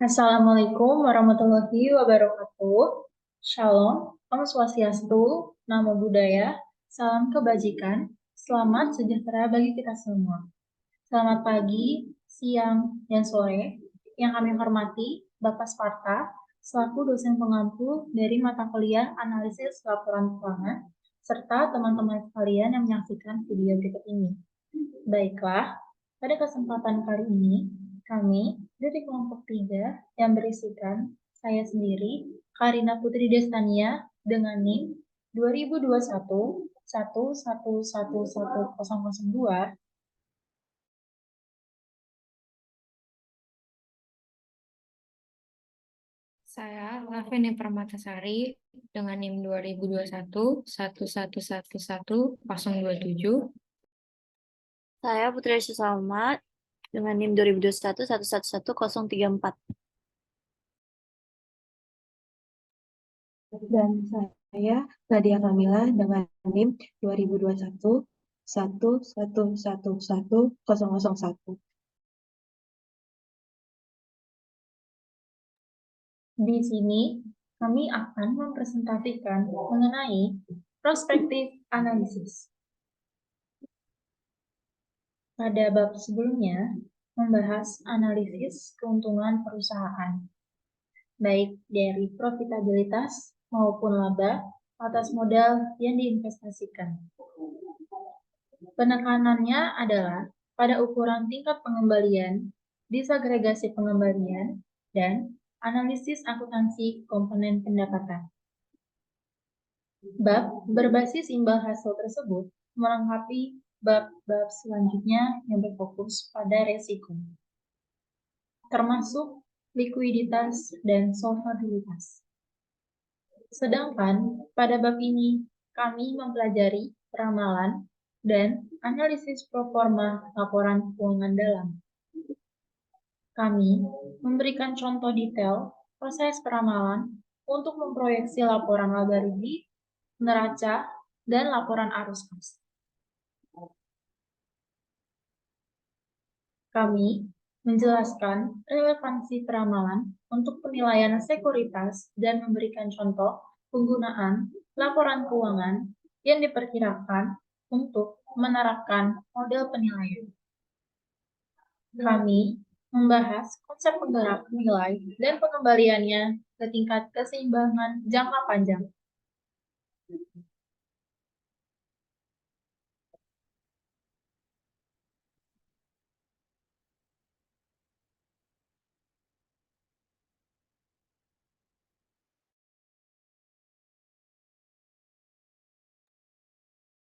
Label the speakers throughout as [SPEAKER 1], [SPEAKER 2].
[SPEAKER 1] Assalamualaikum warahmatullahi wabarakatuh. Shalom, Om Swastiastu, Namo Buddhaya, salam kebajikan, selamat sejahtera bagi kita semua. Selamat pagi, siang, dan sore. Yang kami hormati, Bapak Sparta, selaku dosen pengampu dari mata kuliah analisis laporan keuangan, serta teman-teman sekalian yang menyaksikan video berikut ini. Baiklah, pada kesempatan kali ini, kami dari kelompok 3 yang berisikan saya sendiri, Karina Putri Destania, dengan NIM 2021 11111002.
[SPEAKER 2] Saya Laveni Permatasari dengan NIM 2021 11111027.
[SPEAKER 3] Saya Putri Salma dengan NIM 2021 111034.
[SPEAKER 4] Dan saya Nadia Kamila dengan NIM 2021 11111001.
[SPEAKER 1] Di sini, kami akan mempresentasikan mengenai prospektif analisis. Pada bab sebelumnya, membahas analisis keuntungan perusahaan, baik dari profitabilitas maupun laba atas modal yang diinvestasikan. Penekanannya adalah pada ukuran tingkat pengembalian, disagregasi pengembalian, dan analisis akuntansi komponen pendapatan. Bab berbasis imbal hasil tersebut melengkapi bab-bab selanjutnya yang berfokus pada resiko, termasuk likuiditas dan solvabilitas. Sedangkan pada bab ini kami mempelajari peramalan dan analisis proforma laporan keuangan dalam. Kami memberikan contoh detail proses peramalan untuk memproyeksi laporan laba rugi, neraca, dan laporan arus kas. Kami menjelaskan relevansi peramalan untuk penilaian sekuritas dan memberikan contoh penggunaan laporan keuangan yang diperkirakan untuk menerapkan model penilaian. Kami membahas konsep penggerak nilai dan pengembaliannya ke tingkat keseimbangan jangka panjang.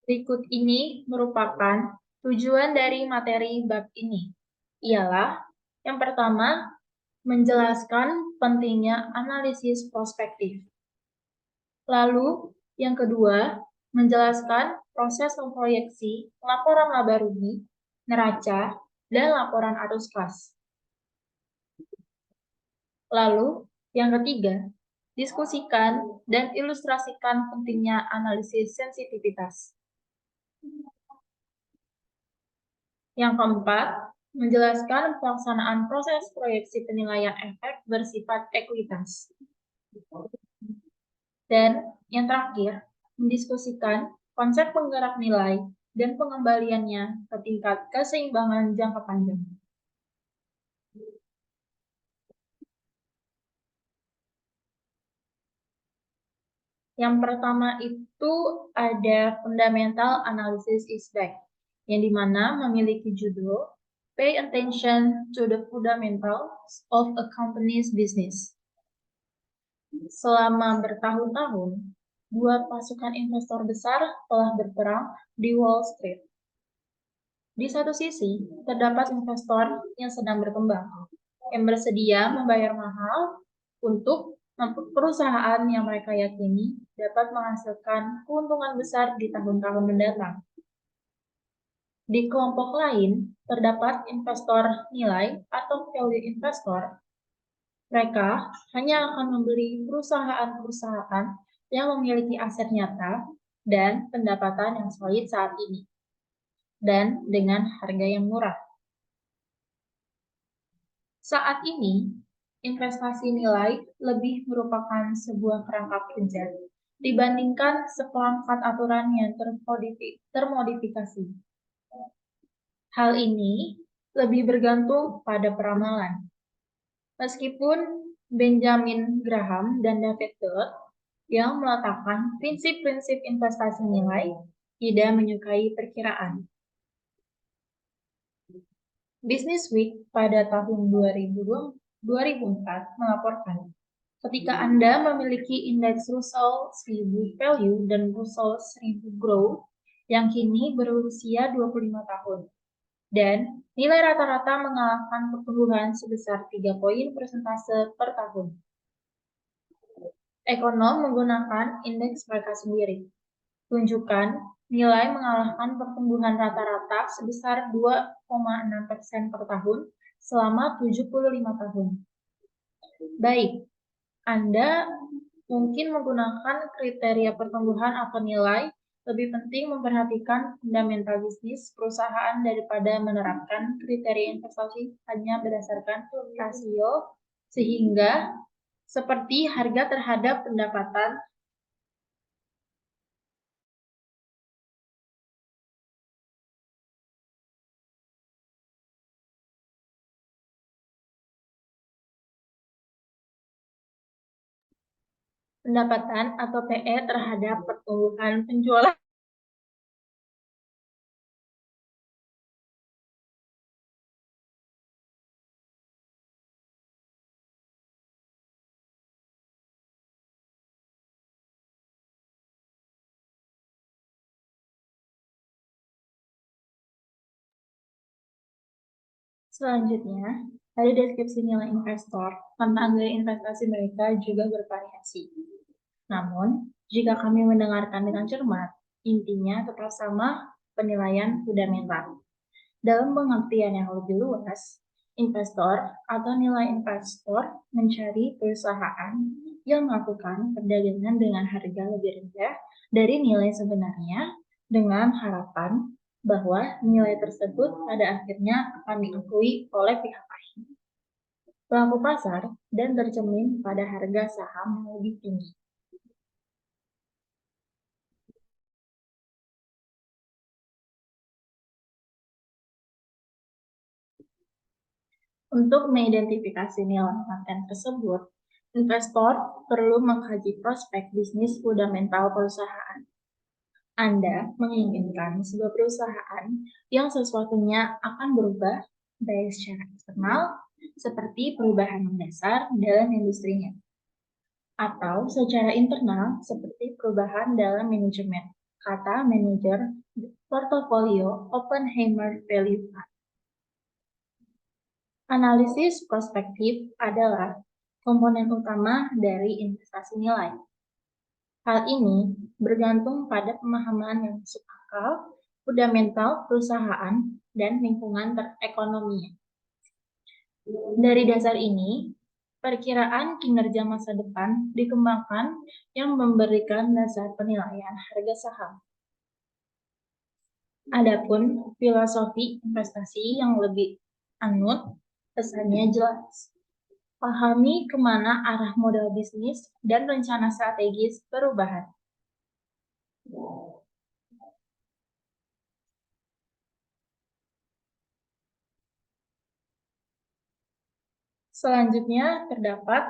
[SPEAKER 1] Berikut ini merupakan tujuan dari materi bab ini. Ialah yang pertama, menjelaskan pentingnya analisis prospektif. Lalu, yang kedua, menjelaskan proses memproyeksi laporan laba rugi, neraca, dan laporan arus kas. Lalu, yang ketiga, diskusikan dan ilustrasikan pentingnya analisis sensitivitas. Yang keempat, menjelaskan pelaksanaan proses proyeksi penilaian efek bersifat ekuitas. Dan yang terakhir, mendiskusikan konsep penggerak nilai dan pengembaliannya ke tingkat keseimbangan jangka panjang. Yang pertama itu ada fundamental analysis is back, yang dimana memiliki judul Pay Attention to the Fundamentals of a Company's Business. Selama bertahun-tahun, dua pasukan investor besar telah berperang di Wall Street. Di satu sisi, terdapat investor yang sedang berkembang, yang bersedia membayar mahal untuk perusahaan yang mereka yakini dapat menghasilkan keuntungan besar di tahun-tahun mendatang. Di kelompok lain, terdapat investor nilai atau value investor. Mereka hanya akan membeli perusahaan-perusahaan yang memiliki aset nyata dan pendapatan yang solid saat ini, dan dengan harga yang murah. Saat ini, investasi nilai lebih merupakan sebuah perangkap kerja dibandingkan seperangkat aturan yang termodifikasi. Hal ini lebih bergantung pada peramalan. Meskipun Benjamin Graham dan David Dodd yang meletakkan prinsip-prinsip investasi nilai tidak menyukai perkiraan. Business Week pada tahun 2004 melaporkan, ketika Anda memiliki indeks Russell 1000 Value dan Russell 1000 Growth yang kini berusia 25 tahun, dan nilai rata-rata mengalahkan pertumbuhan sebesar 3 poin persentase per tahun. Ekonom menggunakan indeks mereka sendiri. Tunjukkan nilai mengalahkan pertumbuhan rata-rata sebesar 2,6% per tahun selama 75 tahun. Baik, Anda mungkin menggunakan kriteria pertumbuhan atau nilai. Lebih penting memperhatikan fundamental bisnis perusahaan daripada menerapkan kriteria investasi hanya berdasarkan rasio, sehingga seperti harga terhadap pendapatan atau PE terhadap pertumbuhan penjualan. Selanjutnya, dari deskripsi nilai investor, tentang gaya investasi mereka juga bervariasi. Namun, jika kami mendengarkan dengan cermat, intinya tetap sama, penilaian fundamental. Dalam pengertian yang lebih luas, investor atau nilai investor mencari perusahaan yang melakukan perdagangan dengan harga lebih rendah dari nilai sebenarnya dengan harapan bahwa nilai tersebut pada akhirnya akan diakui oleh pihak lain, pelaku pasar, dan tercermin pada harga saham yang lebih tinggi. Untuk mengidentifikasi nilai konten tersebut, investor perlu mengkaji prospek bisnis fundamental perusahaan. Anda menginginkan sebuah perusahaan yang sesuatunya akan berubah baik secara eksternal, seperti perubahan mendasar dalam industrinya, atau secara internal, seperti perubahan dalam manajemen, kata manajer portofolio Oppenheimer Value Fund. Analisis prospektif adalah komponen utama dari investasi nilai. Hal ini bergantung pada pemahaman yang masuk akal, fundamental perusahaan, dan lingkungan ekonominya. Dari dasar ini, perkiraan kinerja masa depan dikembangkan yang memberikan dasar penilaian harga saham. Adapun filosofi investasi yang lebih anut, pesannya jelas. Pahami kemana arah modal bisnis dan rencana strategis perubahan. Selanjutnya terdapat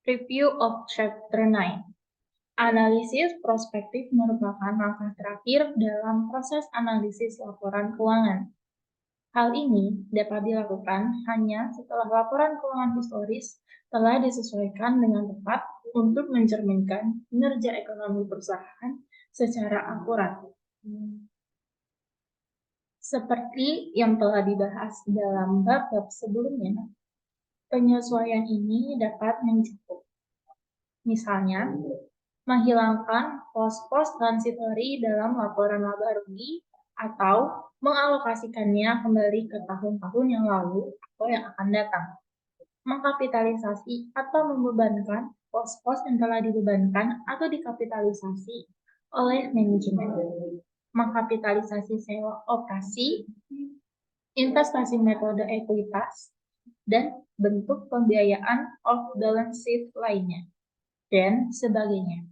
[SPEAKER 1] Review of Chapter 9. Analisis prospektif merupakan langkah terakhir dalam proses analisis laporan keuangan. Hal ini dapat dilakukan hanya setelah laporan keuangan historis telah disesuaikan dengan tepat untuk mencerminkan kinerja ekonomi perusahaan secara akurat. Seperti yang telah dibahas dalam bab-bab sebelumnya, penyesuaian ini dapat mencakup, misalnya, menghilangkan pos-pos transitori dalam laporan laba rugi atau mengalokasikannya kembali ke tahun-tahun yang lalu atau yang akan datang. Mengkapitalisasi atau membebankan pos-pos yang telah dibebankan atau dikapitalisasi oleh manajemen. Mengkapitalisasi sewa operasi, investasi metode ekuitas, dan bentuk pembiayaan off-balance sheet lainnya, dan sebagainya.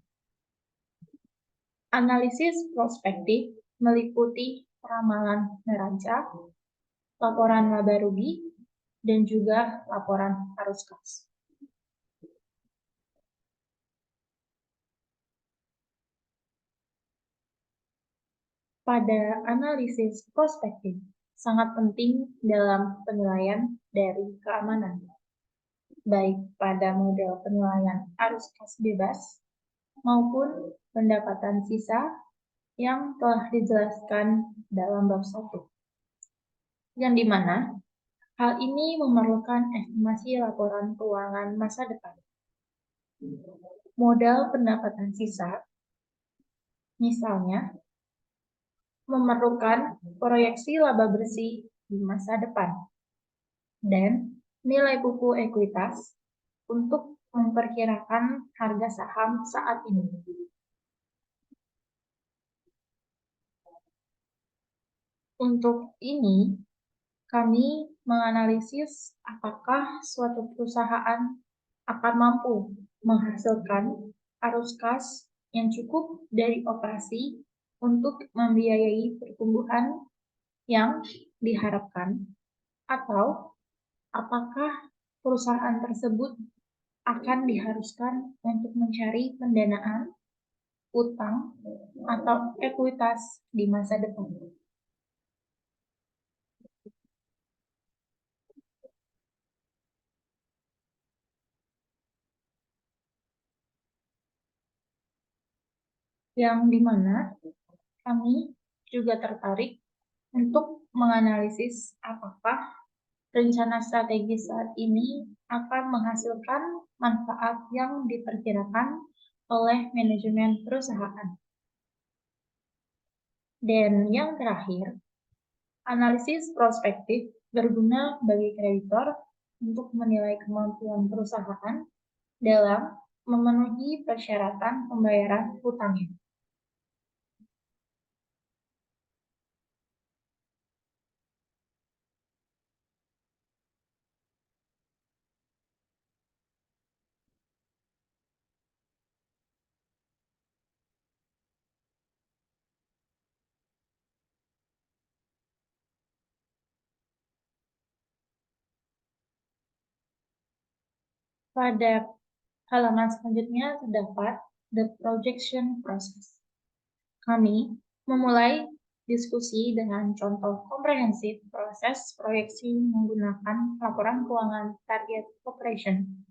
[SPEAKER 1] Analisis prospektif meliputi ramalan neraca, laporan laba rugi, dan juga laporan arus kas. Pada analisis prospektif, sangat penting dalam penilaian dari keamanan, baik pada model penilaian arus kas bebas maupun pendapatan sisa yang telah dijelaskan dalam bab 1, yang dimana hal ini memerlukan estimasi laporan keuangan masa depan. Modal pendapatan sisa, misalnya, memerlukan proyeksi laba bersih di masa depan dan nilai buku ekuitas untuk memperkirakan harga saham saat ini. Untuk ini, kami menganalisis apakah suatu perusahaan akan mampu menghasilkan arus kas yang cukup dari operasi untuk membiayai pertumbuhan yang diharapkan, atau apakah perusahaan tersebut akan diharuskan untuk mencari pendanaan, utang, atau ekuitas di masa depan. Yang dimana kami juga tertarik untuk menganalisis apakah rencana strategi saat ini akan menghasilkan manfaat yang diperkirakan oleh manajemen perusahaan. Dan yang terakhir, analisis prospektif berguna bagi kreditor untuk menilai kemampuan perusahaan dalam memenuhi persyaratan pembayaran hutangnya. Pada halaman selanjutnya terdapat the projection process. Kami memulai diskusi dengan contoh komprehensif proses proyeksi menggunakan laporan keuangan target operation.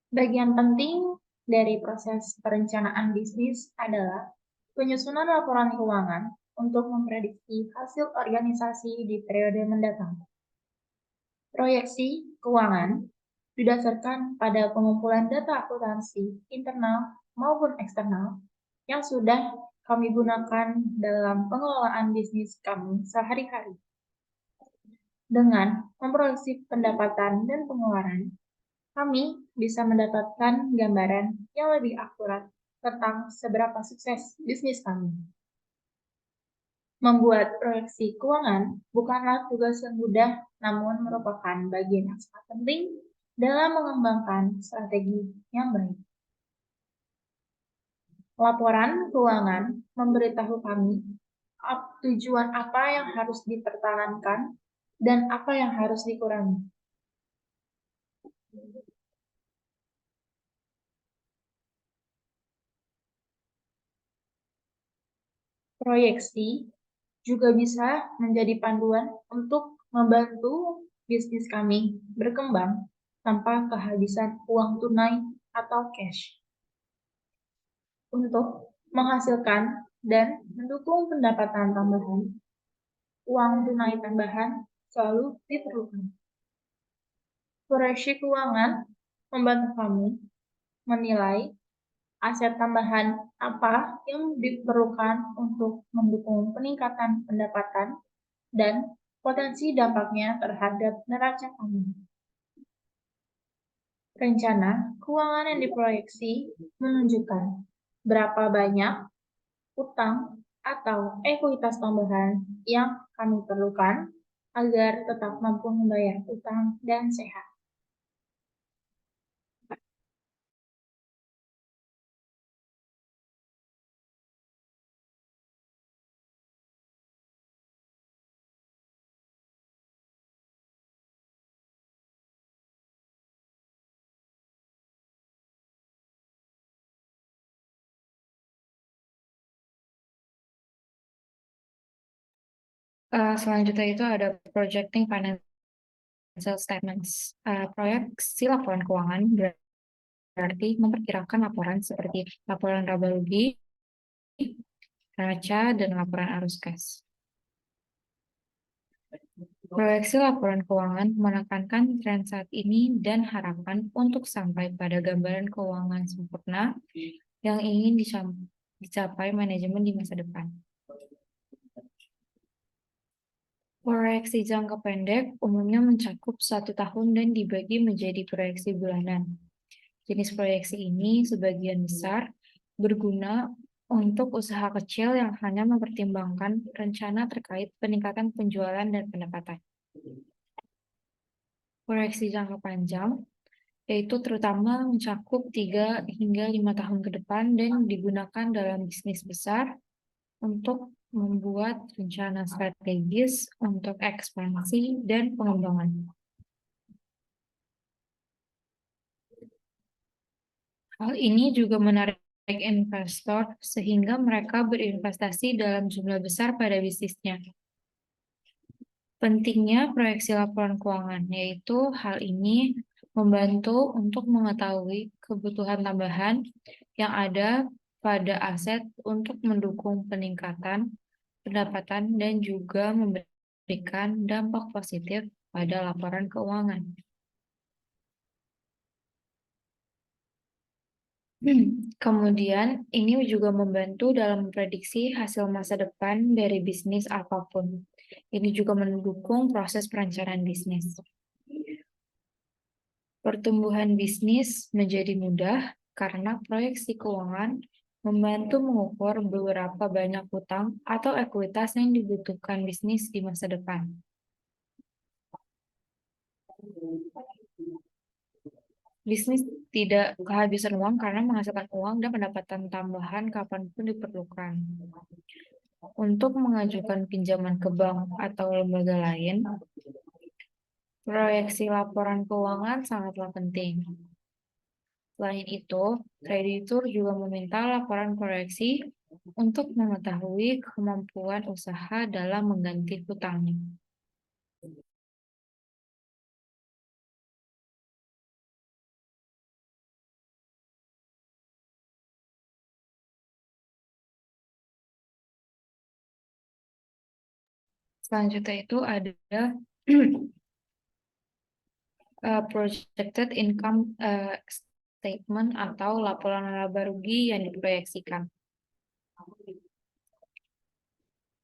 [SPEAKER 1] Bagian penting dari proses perencanaan bisnis adalah penyusunan laporan keuangan untuk memprediksi hasil organisasi di periode mendatang. Proyeksi keuangan didasarkan pada pengumpulan data akuntansi internal maupun eksternal yang sudah kami gunakan dalam pengelolaan bisnis kami sehari-hari. Dengan memproyeksi pendapatan dan pengeluaran, kami bisa mendapatkan gambaran yang lebih akurat tentang seberapa sukses bisnis kami. Membuat proyeksi keuangan bukanlah tugas yang mudah, namun merupakan bagian yang sangat penting dalam mengembangkan strategi yang baik. Laporan keuangan memberitahu kami tujuan apa yang harus dipertahankan dan apa yang harus dikurangi. Proyeksi juga bisa menjadi panduan untuk membantu bisnis kami berkembang tanpa kehabisan uang tunai atau cash. Untuk menghasilkan dan mendukung pendapatan tambahan, uang tunai tambahan selalu diperlukan. Proyeksi keuangan membantu kami menilai aset tambahan apa yang diperlukan untuk mendukung peningkatan pendapatan dan potensi dampaknya terhadap neraca kami. Rencana keuangan yang diproyeksi menunjukkan berapa banyak utang atau ekuitas tambahan yang kami perlukan agar tetap mampu membayar utang dan sehat.
[SPEAKER 2] Selanjutnya itu ada projecting financial statements. Proyeksi laporan keuangan berarti memperkirakan laporan seperti laporan laba rugi, neraca, dan laporan arus kas. Proyeksi laporan keuangan menekankan tren saat ini dan harapan untuk sampai pada gambaran keuangan sempurna yang ingin dicapai manajemen di masa depan. Proyeksi jangka pendek umumnya mencakup 1 tahun dan dibagi menjadi proyeksi bulanan. Jenis proyeksi ini sebagian besar berguna untuk usaha kecil yang hanya mempertimbangkan rencana terkait peningkatan penjualan dan pendapatan. Proyeksi jangka panjang yaitu terutama mencakup 3 hingga 5 tahun ke depan dan digunakan dalam bisnis besar untuk membuat rencana strategis untuk ekspansi dan pengembangan. Hal ini juga menarik investor sehingga mereka berinvestasi dalam jumlah besar pada bisnisnya. Pentingnya proyeksi laporan keuangan, yaitu hal ini membantu untuk mengetahui kebutuhan tambahan yang ada pada aset untuk mendukung peningkatan pendapatan dan juga memberikan dampak positif pada laporan keuangan. Kemudian, ini juga membantu dalam memprediksi hasil masa depan dari bisnis apapun. Ini juga mendukung proses perencanaan bisnis. Pertumbuhan bisnis menjadi mudah karena proyeksi keuangan membantu mengukur beberapa banyak hutang atau ekuitas yang dibutuhkan bisnis di masa depan. Bisnis tidak kehabisan uang karena menghasilkan uang dan pendapatan tambahan kapanpun diperlukan. Untuk mengajukan pinjaman ke bank atau lembaga lain, proyeksi laporan keuangan sangatlah penting. Selain itu, kreditur juga meminta laporan proyeksi untuk mengetahui kemampuan usaha dalam mengganti hutangnya. Selanjutnya itu ada projected income statement atau laporan laba rugi yang diproyeksikan.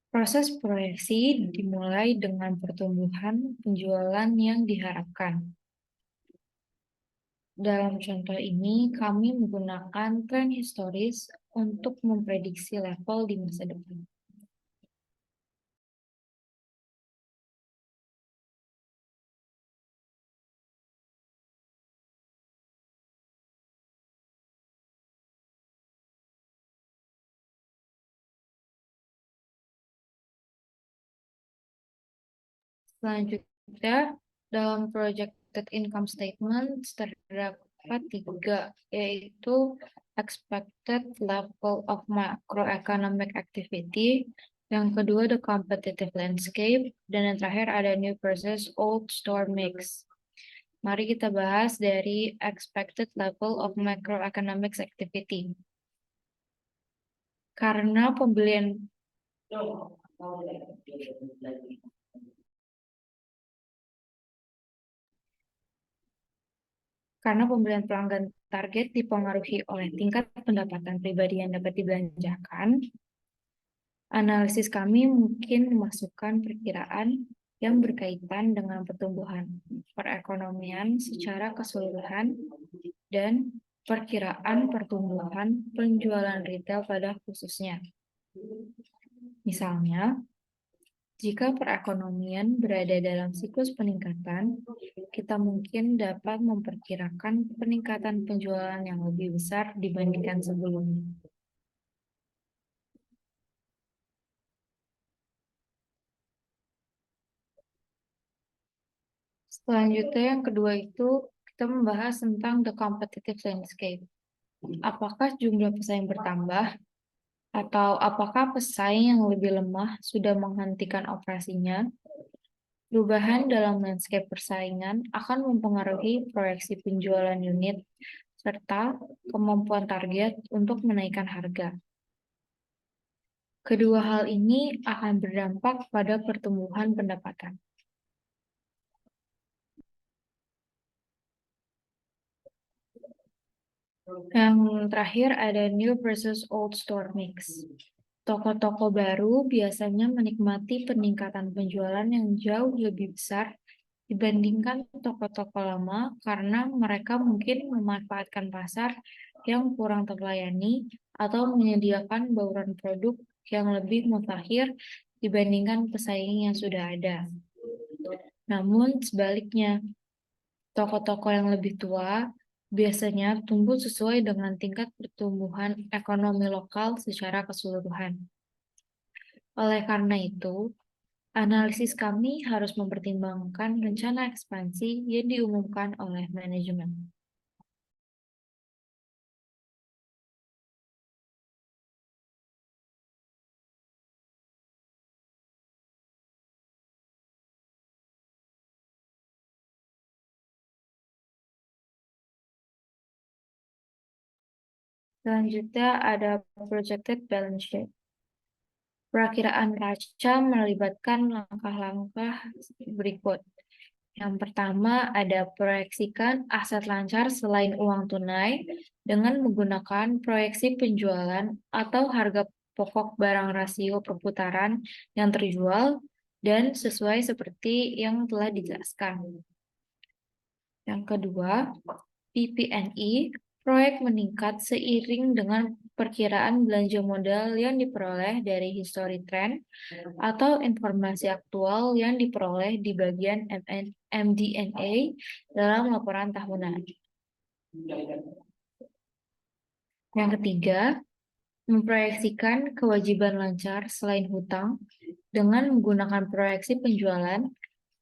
[SPEAKER 2] Proses proyeksi dimulai dengan pertumbuhan penjualan yang diharapkan. Dalam contoh ini, kami menggunakan tren historis untuk memprediksi level di masa depan. Selanjutnya, dalam projected income statement terdapat 3, yaitu expected level of macroeconomic activity, yang kedua the competitive landscape, dan yang terakhir ada new versus old store mix. Mari kita bahas dari expected level of macroeconomic activity. Karena pembelian pelanggan target dipengaruhi oleh tingkat pendapatan pribadi yang dapat dibelanjakan, analisis kami mungkin memasukkan perkiraan yang berkaitan dengan pertumbuhan perekonomian secara keseluruhan dan perkiraan pertumbuhan penjualan retail pada khususnya. Misalnya, Jika perekonomian berada dalam siklus peningkatan, kita mungkin dapat memperkirakan peningkatan penjualan yang lebih besar dibandingkan sebelumnya. Selanjutnya yang kedua itu kita membahas tentang the competitive landscape. Apakah jumlah pesaing bertambah atau apakah pesaing yang lebih lemah sudah menghentikan operasinya? Perubahan dalam landscape persaingan akan mempengaruhi proyeksi penjualan unit serta kemampuan target untuk menaikkan harga. Kedua hal ini akan berdampak pada pertumbuhan pendapatan. Yang terakhir ada new versus old store mix. Toko-toko baru biasanya menikmati peningkatan penjualan yang jauh lebih besar dibandingkan toko-toko lama karena mereka mungkin memanfaatkan pasar yang kurang terlayani atau menyediakan bauran produk yang lebih mutakhir dibandingkan pesaing yang sudah ada. Namun sebaliknya, toko-toko yang lebih tua biasanya tumbuh sesuai dengan tingkat pertumbuhan ekonomi lokal secara keseluruhan. Oleh karena itu, analisis kami harus mempertimbangkan rencana ekspansi yang diumumkan oleh manajemen. Selanjutnya ada projected balance sheet. Perakiraan neraca melibatkan langkah-langkah berikut. Yang pertama ada proyeksikan aset lancar selain uang tunai dengan menggunakan proyeksi penjualan atau harga pokok barang rasio perputaran yang terjual dan sesuai seperti yang telah dijelaskan. Yang kedua, PPNI, proyek meningkat seiring dengan perkiraan belanja modal yang diperoleh dari history trend atau informasi aktual yang diperoleh di bagian MD&A dalam laporan tahunan. Yang ketiga, memproyeksikan kewajiban lancar selain hutang dengan menggunakan proyeksi penjualan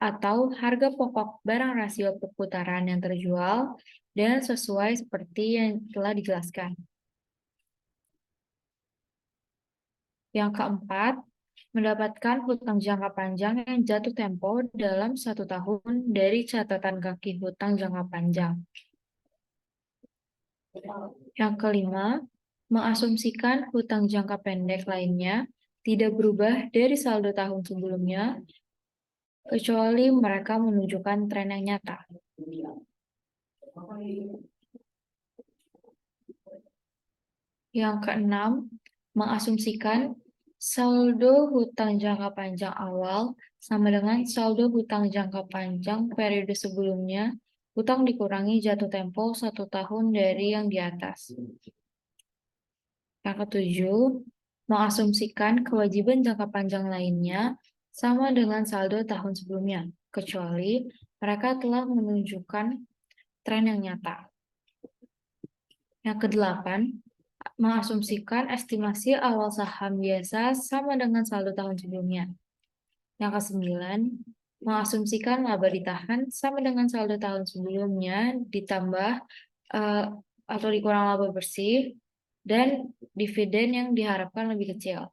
[SPEAKER 2] atau harga pokok barang rasio perputaran yang terjual dan sesuai seperti yang telah dijelaskan. Yang keempat, mendapatkan hutang jangka panjang yang jatuh tempo dalam 1 tahun dari catatan kaki hutang jangka panjang. Yang kelima, mengasumsikan hutang jangka pendek lainnya tidak berubah dari saldo tahun sebelumnya, kecuali mereka menunjukkan tren yang nyata. Yang keenam, mengasumsikan saldo hutang jangka panjang awal sama dengan saldo hutang jangka panjang periode sebelumnya, hutang dikurangi jatuh tempo 1 tahun dari yang di atas. Yang ketujuh, mengasumsikan kewajiban jangka panjang lainnya sama dengan saldo tahun sebelumnya, kecuali mereka telah menunjukkan tren yang nyata. Yang kedelapan, mengasumsikan estimasi awal saham biasa sama dengan saldo tahun sebelumnya. Yang kesembilan, mengasumsikan laba ditahan sama dengan saldo tahun sebelumnya ditambah atau dikurang laba bersih dan dividen yang diharapkan lebih kecil.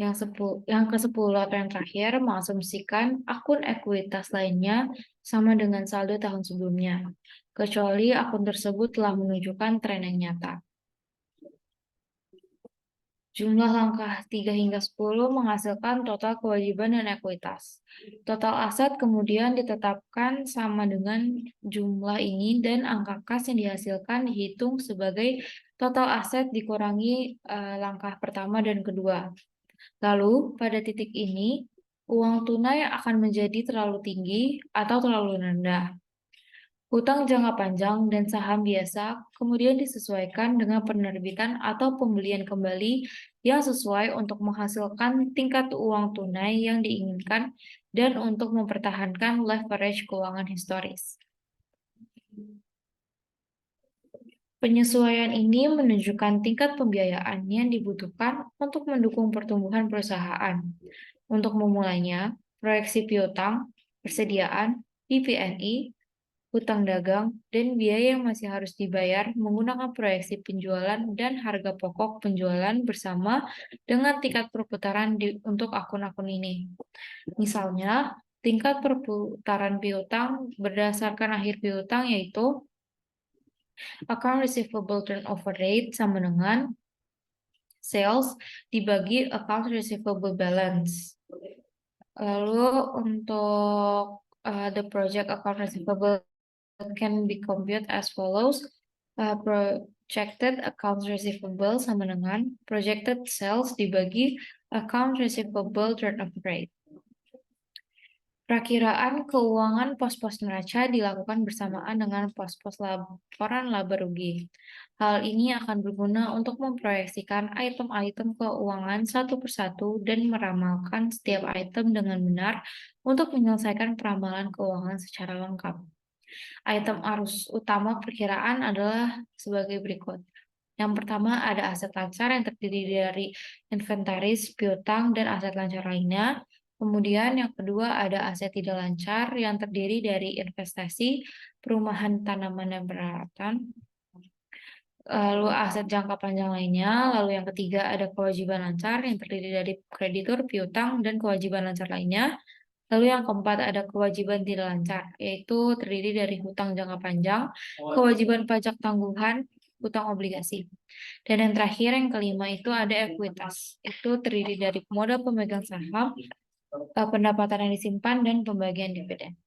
[SPEAKER 2] Yang ke-10 atau yang terakhir mengasumsikan akun ekuitas lainnya sama dengan saldo tahun sebelumnya, kecuali akun tersebut telah menunjukkan tren yang nyata. Jumlah langkah 3 hingga 10 menghasilkan total kewajiban dan ekuitas. Total aset kemudian ditetapkan sama dengan jumlah ini dan angka kas yang dihasilkan dihitung sebagai total aset dikurangi langkah pertama dan kedua. Lalu, pada titik ini, uang tunai akan menjadi terlalu tinggi atau terlalu rendah. Hutang jangka panjang dan saham biasa kemudian disesuaikan dengan penerbitan atau pembelian kembali yang sesuai untuk menghasilkan tingkat uang tunai yang diinginkan dan untuk mempertahankan leverage keuangan historis. Penyesuaian ini menunjukkan tingkat pembiayaan yang dibutuhkan untuk mendukung pertumbuhan perusahaan. Untuk memulainya, proyeksi piutang, persediaan, PP&E, hutang dagang, dan biaya yang masih harus dibayar menggunakan proyeksi penjualan dan harga pokok penjualan bersama dengan tingkat perputaran untuk akun-akun ini. Misalnya, tingkat perputaran piutang berdasarkan akhir piutang yaitu account receivable turnover rate sama dengan sales dibagi account receivable balance. Lalu untuk the project account receivable can be computed as follows. Projected accounts receivable sama dengan projected sales dibagi account receivable turnover rate. Perakiraan keuangan pos-pos neraca dilakukan bersamaan dengan pos-pos laporan laba rugi. Hal ini akan berguna untuk memproyeksikan item-item keuangan satu persatu dan meramalkan setiap item dengan benar untuk menyelesaikan peramalan keuangan secara lengkap. Item arus utama perkiraan adalah sebagai berikut. Yang pertama ada aset lancar yang terdiri dari inventaris, piutang, dan aset lancar lainnya. Kemudian yang kedua ada aset tidak lancar yang terdiri dari investasi, perumahan tanaman dan peralatan. Lalu aset jangka panjang lainnya. Lalu yang ketiga ada kewajiban lancar yang terdiri dari kreditur, piutang, dan kewajiban lancar lainnya. Lalu yang keempat ada kewajiban tidak lancar, yaitu terdiri dari hutang jangka panjang, kewajiban pajak tangguhan, hutang obligasi. Dan yang terakhir, yang kelima itu ada ekuitas. Itu terdiri dari modal pemegang saham, pendapatan yang disimpan, dan pembagian dividen.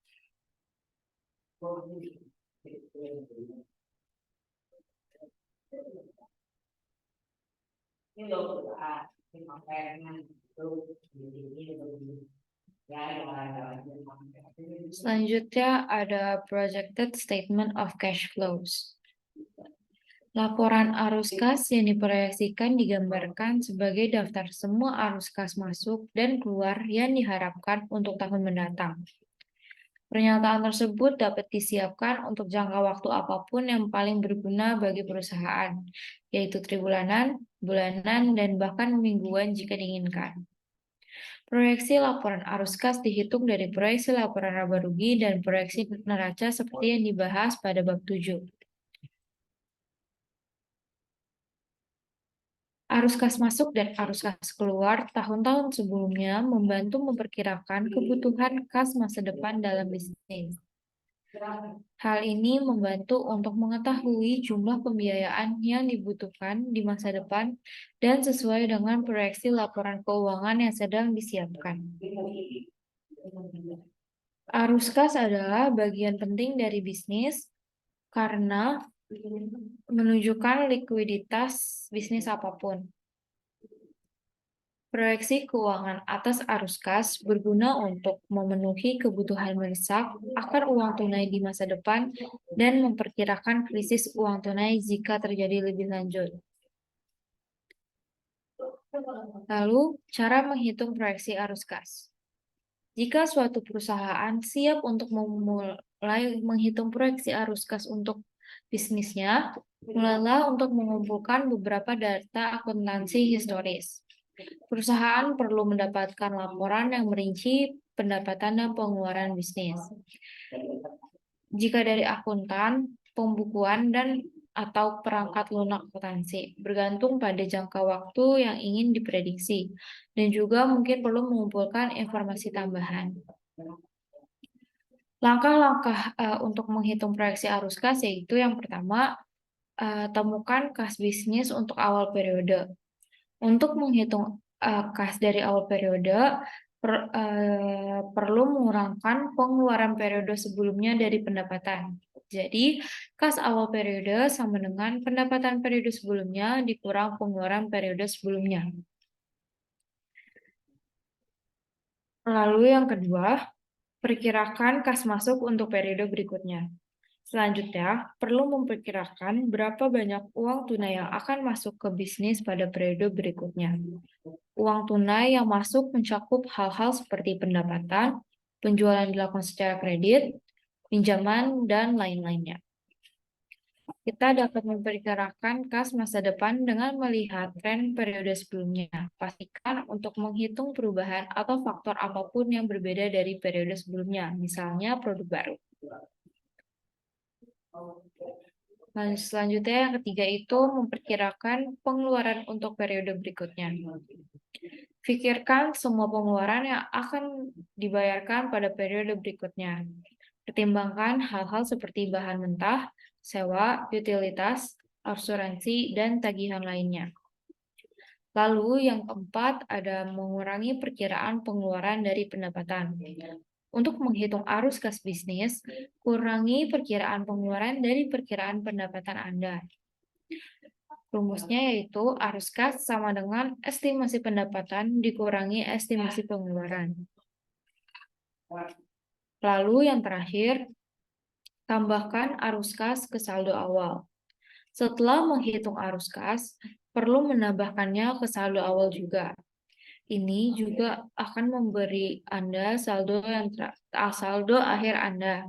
[SPEAKER 2] Selanjutnya ada projected statement of cash flows. Laporan arus kas yang diproyeksikan digambarkan sebagai daftar semua arus kas masuk dan keluar yang diharapkan untuk tahun mendatang. Pernyataan tersebut dapat disiapkan untuk jangka waktu apapun yang paling berguna bagi perusahaan, yaitu tribulanan, bulanan, dan bahkan mingguan jika diinginkan. Proyeksi laporan arus kas dihitung dari proyeksi laporan laba rugi dan proyeksi neraca seperti yang dibahas pada bab 7. Arus kas masuk dan arus kas keluar tahun-tahun sebelumnya membantu memperkirakan kebutuhan kas masa depan dalam bisnis. Hal ini membantu untuk mengetahui jumlah pembiayaan yang dibutuhkan di masa depan dan sesuai dengan proyeksi laporan keuangan yang sedang disiapkan. Arus kas adalah bagian penting dari bisnis karena menunjukkan likuiditas bisnis apapun. Proyeksi keuangan atas arus kas berguna untuk memenuhi kebutuhan mendesak akan uang tunai di masa depan dan memperkirakan krisis uang tunai jika terjadi lebih lanjut. Lalu, cara menghitung proyeksi arus kas. Jika suatu perusahaan siap untuk memulai menghitung proyeksi arus kas untuk bisnisnya, mulailah untuk mengumpulkan beberapa data akuntansi historis. Perusahaan perlu mendapatkan laporan yang merinci pendapatan dan pengeluaran bisnis. Jika dari akuntan, pembukuan, dan atau perangkat lunak akuntansi, bergantung pada jangka waktu yang ingin diprediksi, dan juga mungkin perlu mengumpulkan informasi tambahan. Langkah-langkah untuk menghitung proyeksi arus kas yaitu yang pertama, temukan kas bisnis untuk awal periode. Untuk menghitung kas dari awal periode, perlu mengurangkan pengeluaran periode sebelumnya dari pendapatan. Jadi, kas awal periode sama dengan pendapatan periode sebelumnya dikurang pengeluaran periode sebelumnya. Lalu yang kedua, perkirakan kas masuk untuk periode berikutnya. Selanjutnya, perlu memperkirakan berapa banyak uang tunai yang akan masuk ke bisnis pada periode berikutnya. Uang tunai yang masuk mencakup hal-hal seperti pendapatan, penjualan dilakukan secara kredit, pinjaman, dan lain-lainnya. Kita dapat memperkirakan kas masa depan dengan melihat tren periode sebelumnya. Pastikan untuk menghitung perubahan atau faktor apapun yang berbeda dari periode sebelumnya, misalnya produk baru. Selanjutnya, yang ketiga itu memperkirakan pengeluaran untuk periode berikutnya. Pikirkan semua pengeluaran yang akan dibayarkan pada periode berikutnya. Pertimbangkan hal-hal seperti bahan mentah, sewa, utilitas, asuransi, dan tagihan lainnya. Lalu yang keempat ada mengurangi perkiraan pengeluaran dari pendapatan. Untuk menghitung arus kas bisnis, kurangi perkiraan pengeluaran dari perkiraan pendapatan Anda. Rumusnya yaitu arus kas sama dengan estimasi pendapatan dikurangi estimasi pengeluaran. Lalu yang terakhir, tambahkan arus kas ke saldo awal. Setelah menghitung arus kas, perlu menambahkannya ke saldo awal juga. Ini juga akan memberi Anda saldo akhir Anda.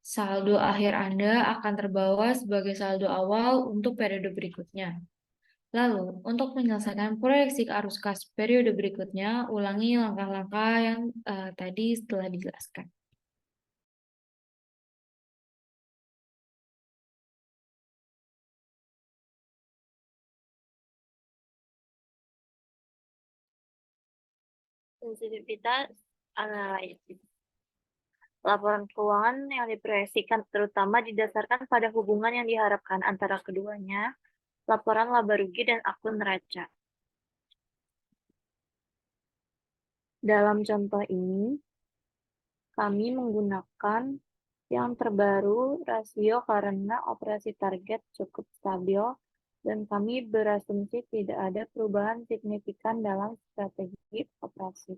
[SPEAKER 2] Saldo akhir Anda akan terbawa sebagai saldo awal untuk periode berikutnya. Lalu, untuk menyelesaikan proyeksi arus kas periode berikutnya, ulangi langkah-langkah yang tadi setelah dijelaskan.
[SPEAKER 3] Sensitivitas analisis. Laporan keuangan yang diproyeksikan terutama didasarkan pada hubungan yang diharapkan antara keduanya, laporan laba rugi dan akun neraca. Dalam contoh ini, kami menggunakan yang terbaru rasio karena operasi target cukup stabil dan kami berasumsi tidak ada perubahan signifikan dalam strategi operasi.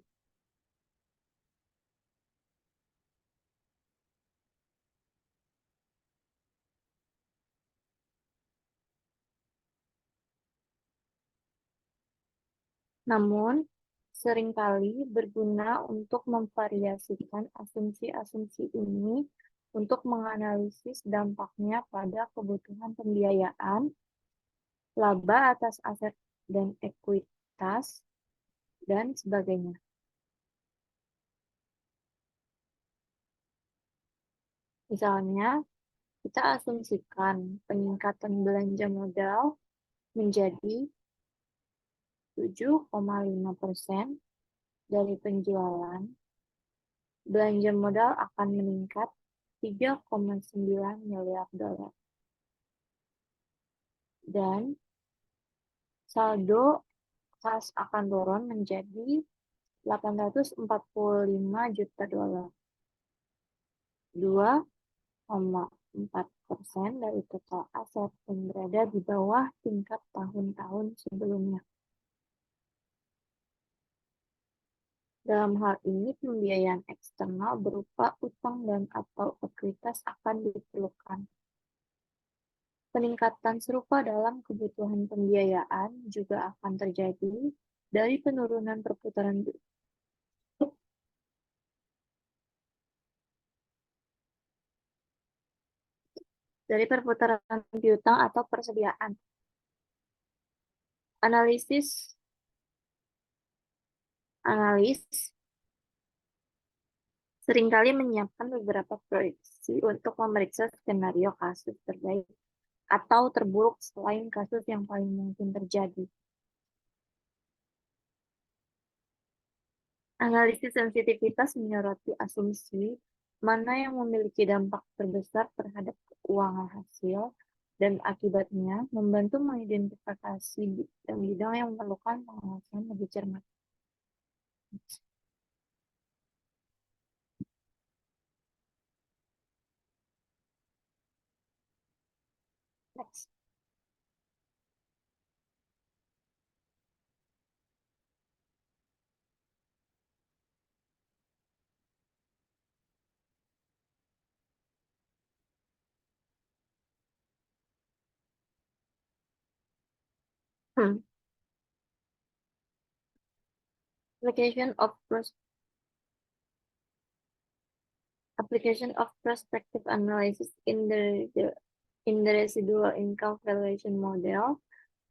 [SPEAKER 3] Namun, seringkali berguna untuk memvariasikan asumsi-asumsi ini untuk menganalisis dampaknya pada kebutuhan pembiayaan, laba atas aset dan ekuitas, dan sebagainya. Misalnya, kita asumsikan peningkatan belanja modal menjadi 7,5% dari penjualan, belanja modal akan meningkat 3,9 miliar dolar. Dan saldo kas akan turun menjadi 845 juta dolar. 2,4% dari total aset yang berada di bawah tingkat tahun-tahun sebelumnya. Dalam hal ini, pembiayaan eksternal berupa utang dan atau ekuitas akan diperlukan. Peningkatan serupa dalam kebutuhan pembiayaan juga akan terjadi dari penurunan perputaran piutang atau persediaan. Analis seringkali menyiapkan beberapa proyeksi untuk memeriksa skenario kasus terbaik atau terburuk selain kasus yang paling mungkin terjadi. Analisis sensitivitas menyoroti asumsi mana yang memiliki dampak terbesar terhadap keuangan hasil dan akibatnya membantu mengidentifikasi bidang-bidang yang memerlukan pengawasan lebih cermat. Next. Application of prospective analysis in the residual income valuation model,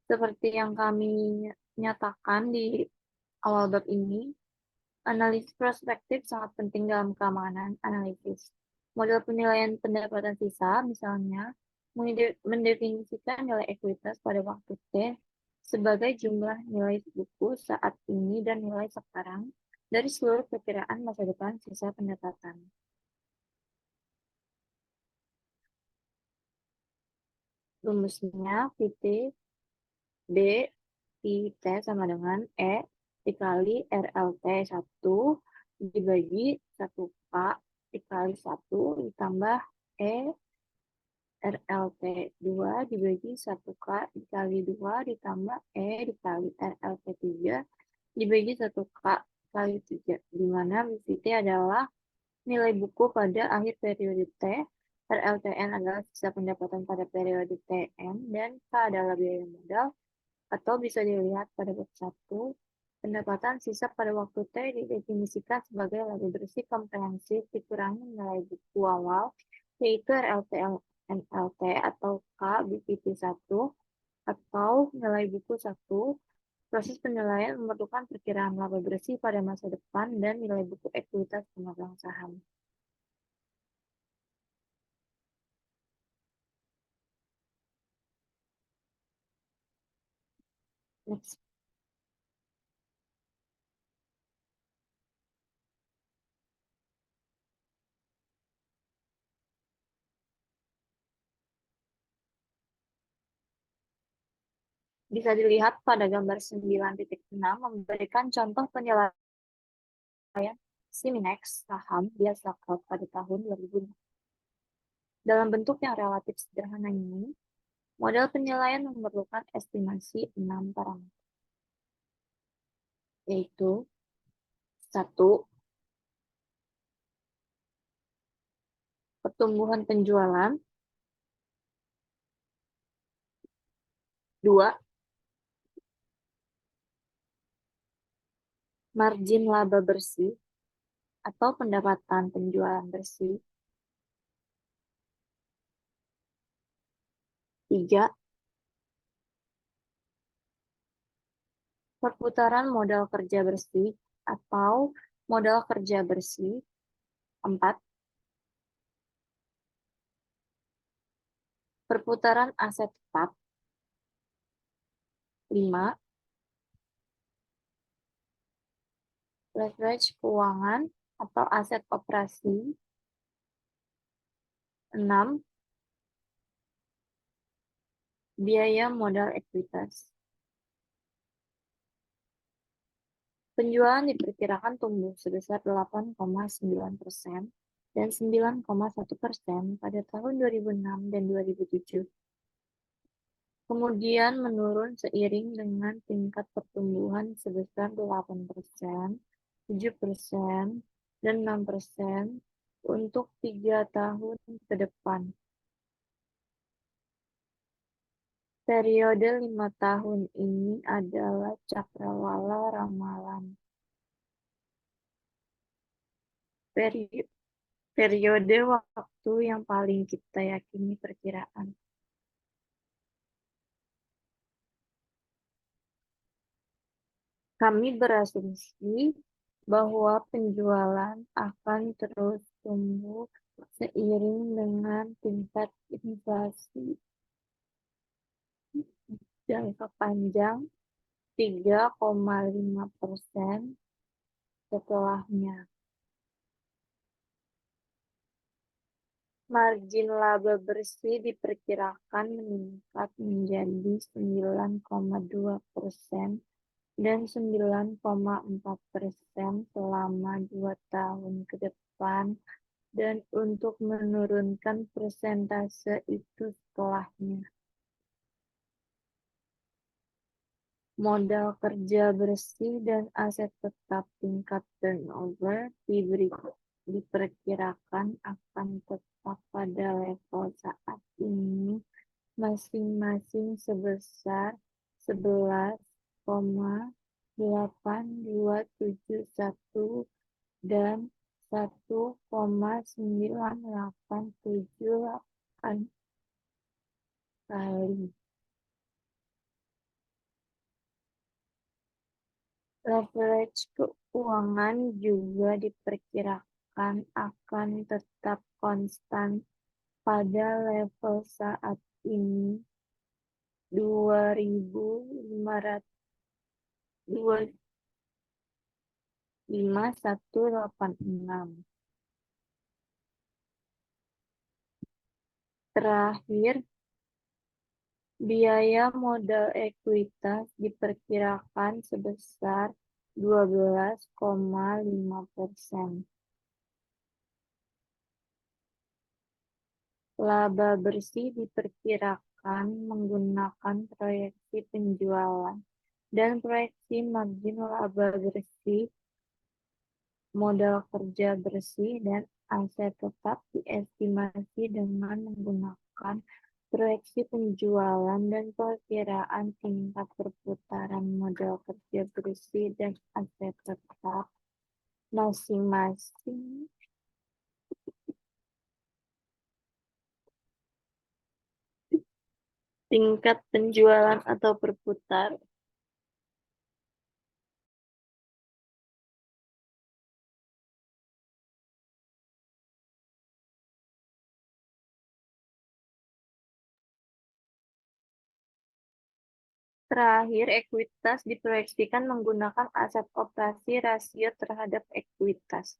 [SPEAKER 3] seperti yang kami nyatakan di awal bab ini, analisis prospektif sangat penting dalam keamanan analisis. Model penilaian pendapatan sisa, misalnya, mendefinisikan nilai ekuitas pada waktu T sebagai jumlah nilai buku saat ini dan nilai sekarang dari seluruh perkiraan masa depan sisa pendapatan. Rumusnya VT B I T sama dengan E dikali RLT 1 dibagi 1K dikali 1 ditambah E RLT 2 dibagi 1K dikali 2 ditambah E dikali RLT 3 dibagi 1K dikali 3, di mana VT adalah nilai buku pada akhir periode T, RLTN adalah sisa pendapatan pada periode TN, dan K adalah biaya modal, atau bisa dilihat pada bab 1, pendapatan sisa pada waktu T didefinisikan sebagai laba bersih komprehensif dikurangi nilai buku awal, yaitu RLTNLT atau K BPT 1, atau nilai buku 1. Proses penilaian memerlukan perkiraan laba bersih pada masa depan dan nilai buku ekuitas pemegang saham. Next. Bisa dilihat pada gambar 9.6 memberikan contoh penilaian Siminex saham biasa Club pada tahun 2006. Dalam bentuk yang relatif sederhana ini, model penilaian memerlukan estimasi 6 parameter, yaitu 1. Pertumbuhan penjualan, 2. Margin laba bersih atau pendapatan penjualan bersih, 3. Perputaran modal kerja bersih atau modal kerja bersih, 4. Perputaran aset tetap, 5. Leverage keuangan atau aset operasi, 6. Biaya modal ekuitas. Penjualan diperkirakan tumbuh sebesar 8,9% dan 9,1% pada tahun 2006 dan 2007. Kemudian menurun seiring dengan tingkat pertumbuhan sebesar 8%, 7%, dan 6% untuk 3 tahun ke depan. Periode 5 tahun ini adalah cakrawala ramalan. Periode waktu yang paling kita yakini perkiraan. Kami berasumsi bahwa penjualan akan terus tumbuh seiring dengan tingkat inflasi jangka panjang 3,5% setelahnya. Margin laba bersih diperkirakan meningkat menjadi 9,2% dan 9,4% selama 2 tahun ke depan, dan untuk menurunkan persentase itu setelahnya. Modal kerja bersih dan aset tetap tingkat turnover diperkirakan akan tetap pada level saat ini, masing-masing sebesar 11,8271 dan 1,9878 kali. Leverage keuangan juga diperkirakan akan tetap konstan pada level saat ini 2.5186. Terakhir, biaya modal ekuitas diperkirakan sebesar 12,5%. Laba bersih diperkirakan menggunakan proyeksi penjualan dan proyeksi margin laba bersih, modal kerja bersih, dan aset tetap diestimasi dengan menggunakan proyeksi penjualan dan perkiraan tingkat perputaran modal kerja bersih dan aset tetap masing-masing tingkat penjualan atau perputaran. Terakhir, ekuitas diproyeksikan menggunakan aset operasi rasio terhadap ekuitas.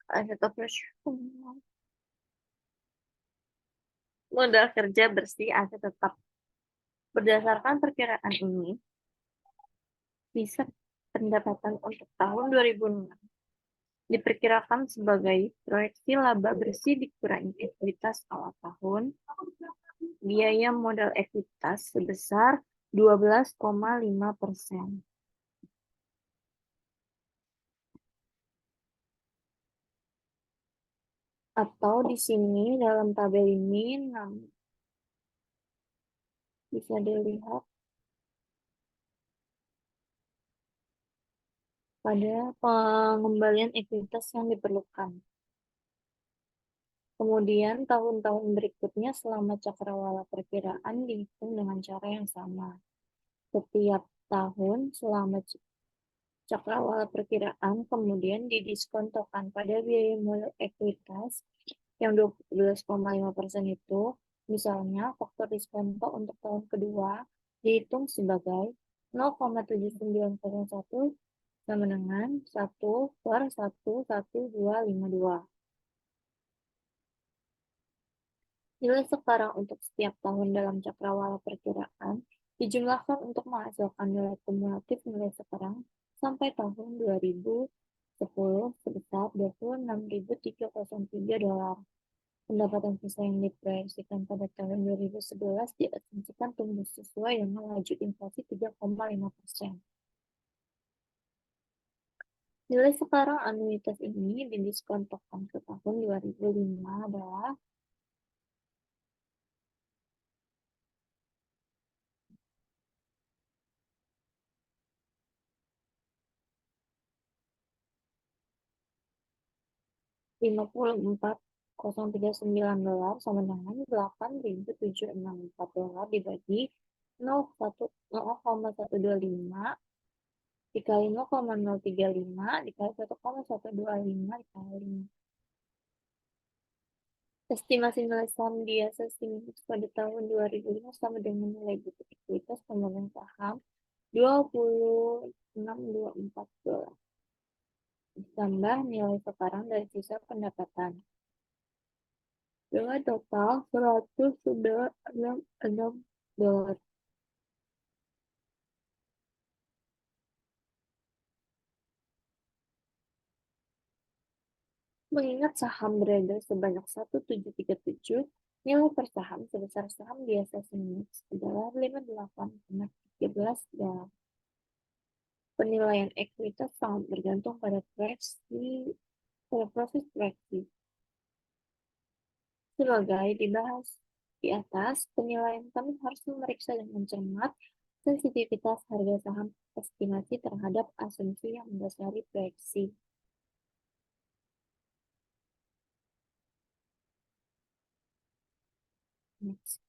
[SPEAKER 3] Aset operasional. Modal kerja bersih aset tetap. Berdasarkan perkiraan ini, bisa pendapatan untuk tahun 2006 diperkirakan sebagai proyeksi laba bersih dikurangi ekuitas awal tahun, biaya modal ekuitas sebesar 12,5%. Atau di sini dalam tabel ini bisa dilihat pada pengembalian ekuitas yang diperlukan. Kemudian tahun-tahun berikutnya selama cakrawala perkiraan dihitung dengan cara yang sama. Setiap tahun selama cakrawala perkiraan kemudian didiskontokan pada biaya modal ekuitas yang 12,5% itu. Misalnya faktor diskonto untuk tahun kedua dihitung sebagai 0,7901 sama dengan 1/11252. Nilai sekarang untuk setiap tahun dalam cakrawala perkiraan dijumlahkan untuk menghasilkan nilai kumulatif nilai sekarang sampai tahun 2010 sebesar $26.303. Pendapatan sisa yang diproyeksikan pada tahun 2011 diasumsikan tumbuh sesuai dengan laju inflasi 3,5%. Nilai sekarang anuitas ini didiskontokan ke tahun 2005 adalah $54.039 sama dengan $8.764 dibagi 0,125 dikali 0,035 dikali 1,125 dikali 5. Estimasi nilai saham biasa Simmons pada tahun 2005 sama dengan nilai buku ekuitas pemegang saham $26.24 ditambah nilai sekarang dari sisa pendapatan. Dengan total $196. Mengingat saham beredar sebanyak 1737, nilai per saham sebesar saham biasa Simmons adalah $58,13. Penilaian ekuitas sangat bergantung pada proses proyeksi. Sebagai dibahas di atas, penilaian kami harus memeriksa dengan cermat Sensitivitas harga saham estimasi terhadap asumsi yang mendasari proyeksi. Next.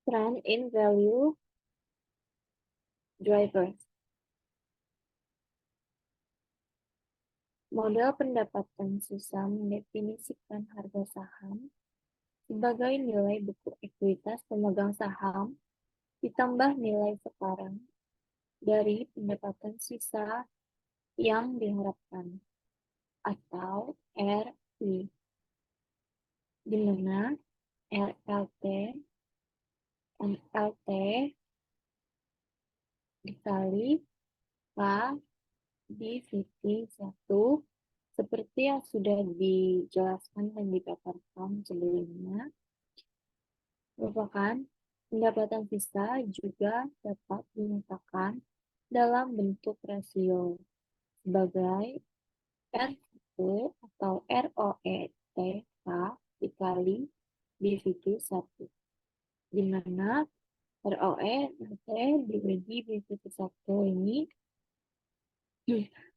[SPEAKER 3] Trend in value drivers. Model pendapatan sisa mendefinisikan harga saham sebagai nilai buku ekuitas pemegang saham ditambah nilai sekarang dari pendapatan sisa yang diharapkan, atau RI, di mana RLT, MLT dikali K divisi 1 seperti yang sudah dijelaskan dan dipaparkan sebelumnya, merupakan pendapatan sisa juga dapat dinyatakan dalam bentuk rasio sebagai R1 atau ROETK dikali divisi 1, di mana ROE dibagi divisi 1 ini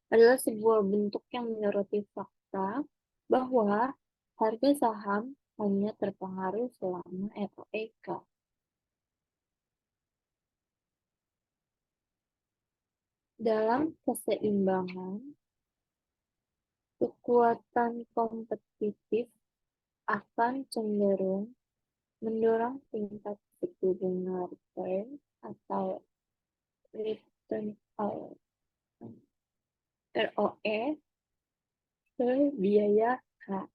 [SPEAKER 3] adalah sebuah bentuk yang menyoroti fakta bahwa harga saham hanya terpengaruh selama ROEK. Dalam keseimbangan, kekuatan kompetitif akan cenderung mendorong tingkat suku bunga return atau return ROE ke biaya K,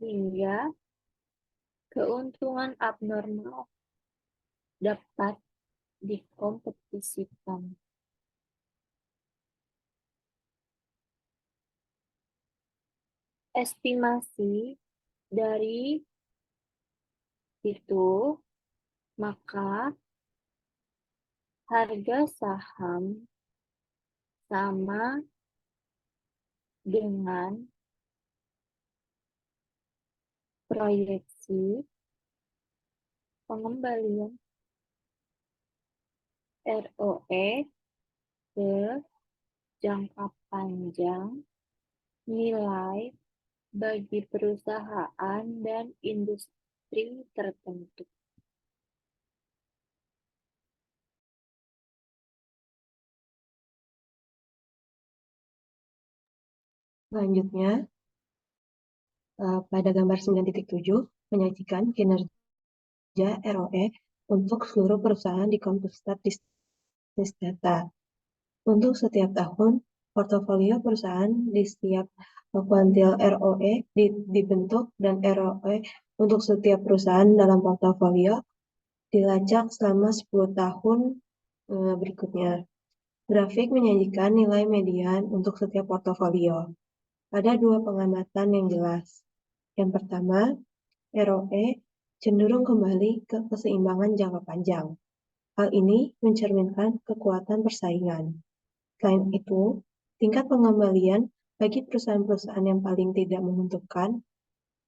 [SPEAKER 3] hingga keuntungan abnormal dapat dikompetisikan. Estimasi dari itu, maka harga saham sama dengan proyeksi pengembalian ROE ke jangka panjang nilai bagi perusahaan dan industri tertentu.
[SPEAKER 4] Selanjutnya, pada gambar 9.7 menyajikan kinerja ROE untuk seluruh perusahaan di Compustat Business Data. Untuk setiap tahun, portofolio perusahaan di setiap kuartil ROE dibentuk dan ROE untuk setiap perusahaan dalam portofolio dilacak selama 10 tahun berikutnya. Grafik menyajikan nilai median untuk setiap portofolio. Ada dua pengamatan yang jelas. Yang pertama, ROE cenderung kembali ke keseimbangan jangka panjang. Hal ini mencerminkan kekuatan persaingan. Selain itu, tingkat pengembalian bagi perusahaan-perusahaan yang paling tidak menguntungkan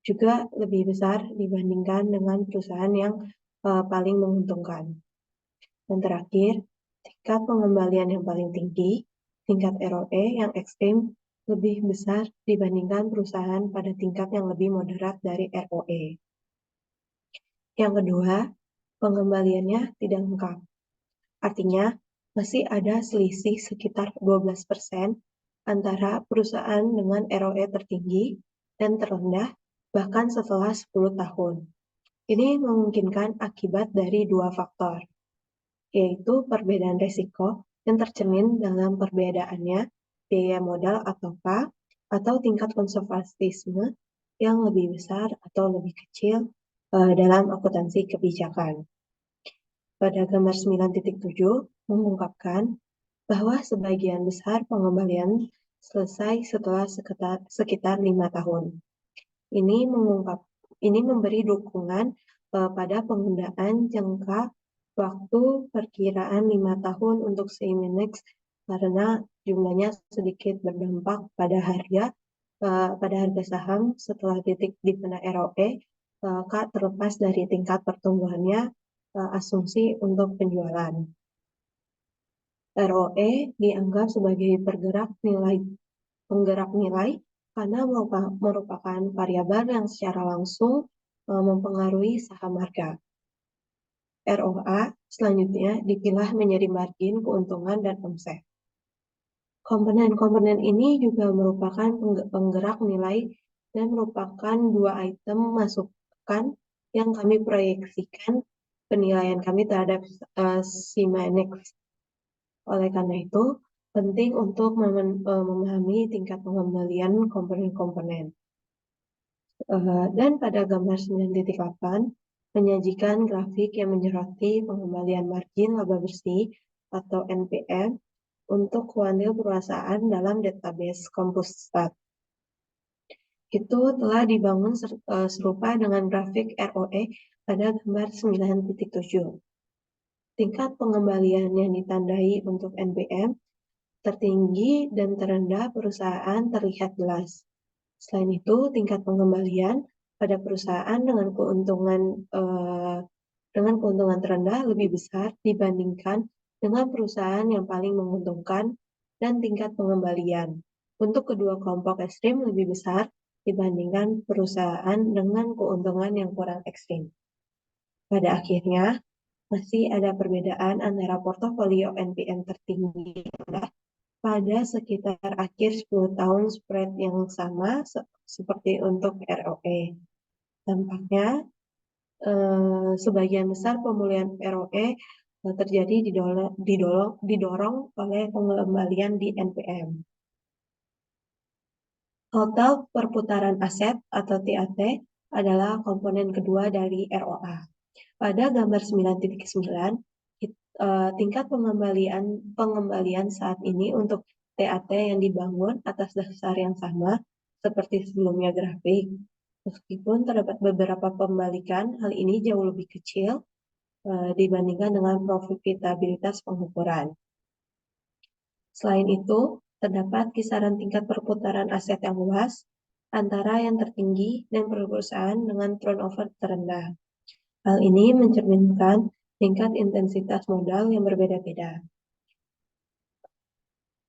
[SPEAKER 4] juga lebih besar dibandingkan dengan perusahaan yang paling menguntungkan. Dan terakhir, tingkat pengembalian yang paling tinggi, tingkat ROE yang ekstrim lebih besar dibandingkan perusahaan pada tingkat yang lebih moderat dari ROE. Yang kedua, pengembaliannya tidak lengkap. Artinya, masih ada selisih sekitar 12% antara perusahaan dengan ROE tertinggi dan terendah bahkan setelah 10 tahun. Ini memungkinkan akibat dari dua faktor, yaitu perbedaan risiko yang tercermin dalam perbedaannya biaya modal atau K, atau tingkat konservatisme yang lebih besar atau lebih kecil dalam akuntansi kebijakan. Pada gambar 9.7 mengungkapkan bahwa sebagian besar pengembalian selesai setelah sekitar 5 tahun. Ini memberi dukungan pada penggunaan jangka waktu perkiraan 5 tahun untuk Siemens karena jumlahnya sedikit berdampak pada harga saham setelah titik di mana ROE terlepas dari tingkat pertumbuhannya asumsi untuk penjualan. ROE dianggap sebagai penggerak nilai karena merupakan variabel yang secara langsung mempengaruhi saham harga. ROA selanjutnya dipilah menjadi margin, keuntungan, dan omset. Komponen-komponen ini juga merupakan penggerak nilai dan merupakan dua item masukan yang kami proyeksikan penilaian kami terhadap Simanex. Oleh karena itu, penting untuk memahami tingkat pengembalian komponen-komponen. Dan pada gambar 9.8 menyajikan grafik yang menyoroti pengembalian margin laba bersih atau NPM untuk kuantil perusahaan dalam database Compustat. Itu telah dibangun serupa dengan grafik ROE pada gambar 9.7. Tingkat pengembalian yang ditandai untuk NPM tertinggi dan terendah perusahaan terlihat jelas. Selain itu, tingkat pengembalian pada perusahaan dengan keuntungan terendah lebih besar dibandingkan dengan perusahaan yang paling menguntungkan, dan tingkat pengembalian untuk kedua kelompok ekstrim lebih besar dibandingkan perusahaan dengan keuntungan yang kurang ekstrim. Pada akhirnya, masih ada perbedaan antara portofolio NPM tertinggi pada sekitar akhir 10 tahun spread yang sama seperti untuk ROE. Tampaknya sebagian besar pemulihan ROE terjadi didorong oleh pengembalian di NPM. Total perputaran aset atau TAT adalah komponen kedua dari ROA. Pada gambar 9.9, tingkat pengembalian saat ini untuk TAT yang dibangun atas dasar yang sama seperti sebelumnya grafik. Meskipun terdapat beberapa pembalikan, hal ini jauh lebih kecil dibandingkan dengan profitabilitas pengukuran. Selain itu, terdapat kisaran tingkat perputaran aset yang luas antara yang tertinggi dan perusahaan dengan turnover terendah. Hal ini mencerminkan tingkat intensitas modal yang berbeda-beda.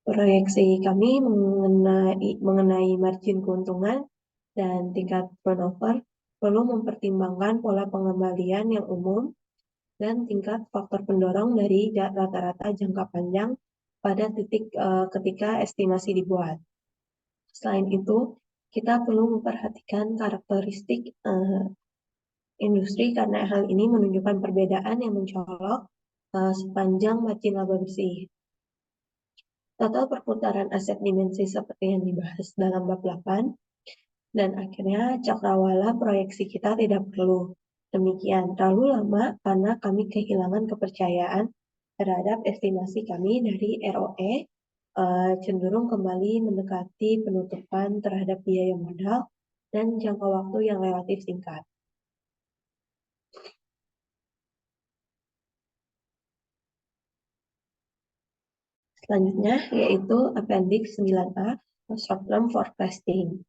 [SPEAKER 4] Proyeksi kami mengenai margin keuntungan dan tingkat turnover perlu mempertimbangkan pola pengembalian yang umum dan tingkat faktor pendorong dari rata-rata jangka panjang pada titik ketika estimasi dibuat. Selain itu, kita perlu memperhatikan karakteristik industri karena hal ini menunjukkan perbedaan yang mencolok sepanjang margin laba bersih. Total perputaran aset dimensi seperti yang dibahas dalam bab 8, dan akhirnya cakrawala proyeksi kita tidak perlu demikian terlalu lama karena kami kehilangan kepercayaan terhadap estimasi kami dari ROE cenderung kembali mendekati penutupan terhadap biaya modal dan jangka waktu yang relatif singkat. Selanjutnya yaitu Appendix 9A, Short Term Forecasting.